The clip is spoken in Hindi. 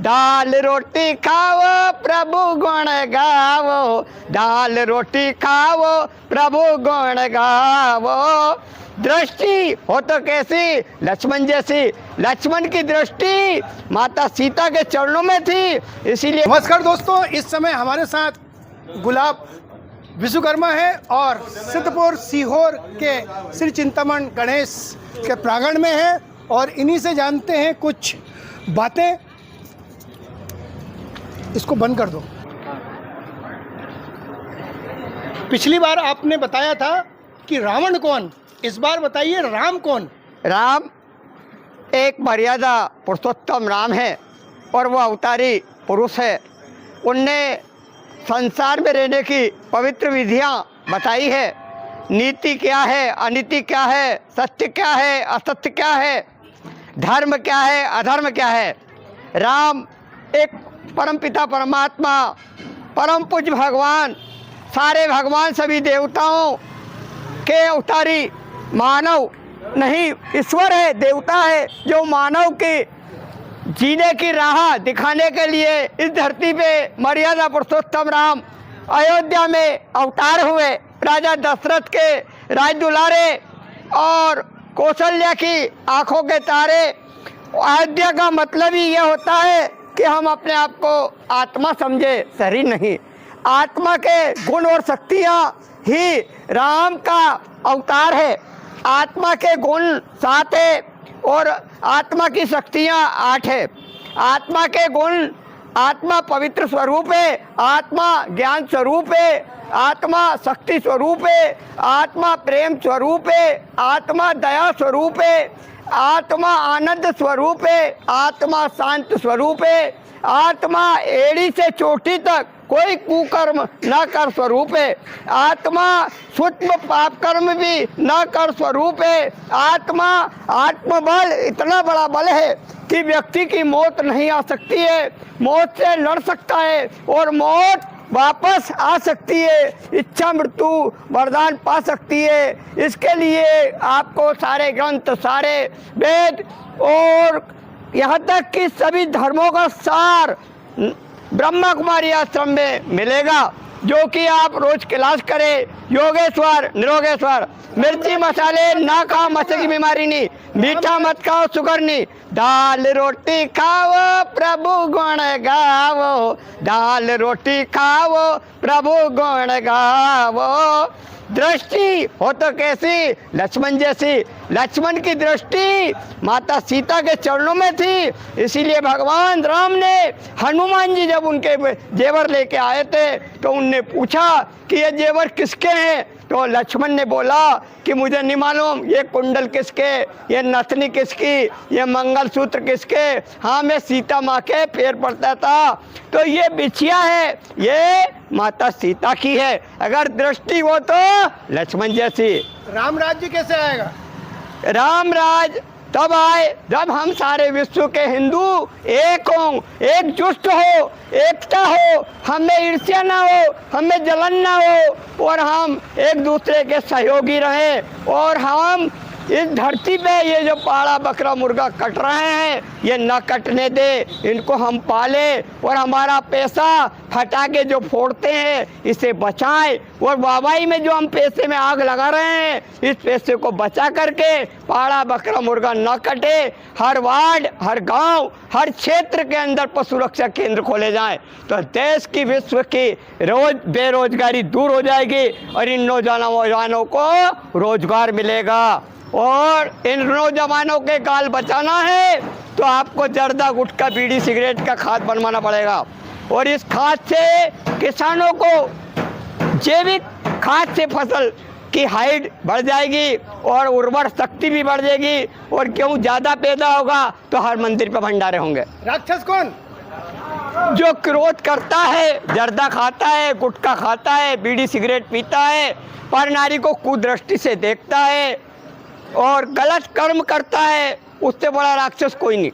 दाल रोटी खाओ प्रभु गुण गावो, दाल रोटी खाओ प्रभु गुण गावो। दृष्टि हो तो कैसी, लक्ष्मण जैसी। लक्ष्मण की दृष्टि माता सीता के चरणों में थी, इसीलिए। नमस्कार दोस्तों, इस समय हमारे साथ गुलाब विश्वकर्मा है और सिद्धपुर सीहोर के श्री चिंतामण गणेश के प्रांगण में है और इन्हीं से जानते हैं कुछ बातें। इसको बंद कर दो। पिछली बार आपने बताया था कि रावण कौन, इस बार बताइए राम कौन। राम एक मर्यादा पुरुषोत्तम राम है और वह अवतारी पुरुष है। उनने संसार में रहने की पवित्र विधियां बताई है। नीति क्या है, अनीति क्या है, सत्य क्या है, असत्य क्या है, धर्म क्या है, अधर्म क्या है। राम एक परमपिता परमात्मा, परम पूज्य भगवान, सारे भगवान सभी देवताओं के अवतारी मानव नहीं, ईश्वर है, देवता है, जो मानव की जीने की राह दिखाने के लिए इस धरती पे मर्यादा पुरुषोत्तम राम अयोध्या में अवतार हुए। राजा दशरथ के राज दुलारे और कौशल्या की आंखों के तारे। अयोध्या का मतलब ही यह होता है कि हम अपने आप को आत्मा समझे, शरीर नहीं। आत्मा के गुण और शक्तियाँ ही राम का अवतार है। आत्मा के गुण 7 है और आत्मा की शक्तियाँ 8 है। आत्मा के गुण, आत्मा पवित्र स्वरूप है, आत्मा ज्ञान स्वरूप है, आत्मा शक्ति स्वरूप है, आत्मा प्रेम स्वरूप है, आत्मा दया स्वरूप है, आत्मा आनंद स्वरूप है, आत्मा शांत स्वरूप है, आत्मा एड़ी से चोटी तक कोई कुकर्म न कर स्वरूप है, आत्मा सूक्ष्म पाप कर्म भी न कर स्वरूप है। आत्मा आत्मबल इतना बड़ा बल है कि व्यक्ति की मौत नहीं आ सकती है, मौत से लड़ सकता है और मौत वापस आ सकती है, इच्छा मृत्यु वरदान पा सकती है। इसके लिए आपको सारे ग्रंथ, सारे वेद और यहाँ तक कि सभी धर्मों का सार ब्रह्मा कुमारी आश्रम में मिलेगा, जो कि आप रोज क्लास करें। योगेश्वर, निरोगेश्वर, मिर्ची मसाले ना खाओ, मसे की बीमारी नहीं, मीठा मत खाओ, शुगर नहीं, दाल रोटी खाओ प्रभु गुण गावो, दाल रोटी खाओ प्रभु गुण गावो। दृष्टि हो तो कैसी, लक्ष्मण जैसी। लक्ष्मण की दृष्टि माता सीता के चरणों में थी, इसीलिए भगवान राम ने, हनुमान जी जब उनके जेवर लेके आए थे तो उनने पूछा कि ये जेवर किसके हैं, तो लक्ष्मण ने बोला कि मुझे नहीं मालूम ये कुंडल किसके, ये नथनी किसकी, ये मंगलसूत्र किसके। हाँ, मैं सीता माँ के पैर पड़ता था, तो ये बिछिया है, ये माता सीता की है। अगर दृष्टि हो तो लक्ष्मण जैसी। राम राज्य कैसे आएगा? राम राज तब आए जब हम सारे विश्व के हिंदू एक हों, एकजुट हो, एकता हो, हमें ईर्ष्या ना हो, हमें जलन ना हो और हम एक दूसरे के सहयोगी रहें। और हम इस धरती पे ये जो पाड़ा बकरा मुर्गा कट रहे हैं, ये न कटने दे, इनको हम पाले और हमारा पैसा फटाके जो फोड़ते हैं इसे बचाएं। और वाहवाही में जो हम पैसे में आग लगा रहे हैं, इस पैसे को बचा करके पाड़ा बकरा मुर्गा न कटे। हर वार्ड, हर गांव, हर क्षेत्र के अंदर पशु रक्षा केंद्र खोले जाएं, तो देश की, विश्व की रोज बेरोजगारी दूर हो जाएगी और इन नौजवानों को रोजगार मिलेगा। और इन नौजवानों के गाल बचाना है तो आपको जर्दा, गुटखा, बीड़ी, सिगरेट का खाद बनवाना पड़ेगा। और इस खाद से किसानों को, जैविक खाद से फसल की हाइट बढ़ जाएगी और उर्वर शक्ति भी बढ़ जाएगी और गेहूँ ज़्यादा पैदा होगा तो हर मंदिर पे भंडारे होंगे। राक्षस कौन? जो क्रोध करता है, जर्दा खाता है, गुटखा खाता है, बीड़ी सिगरेट पीता है, पर नारी को कुदृष्टि से देखता है और गलत कर्म करता है, उससे बड़ा राक्षस कोई नहीं।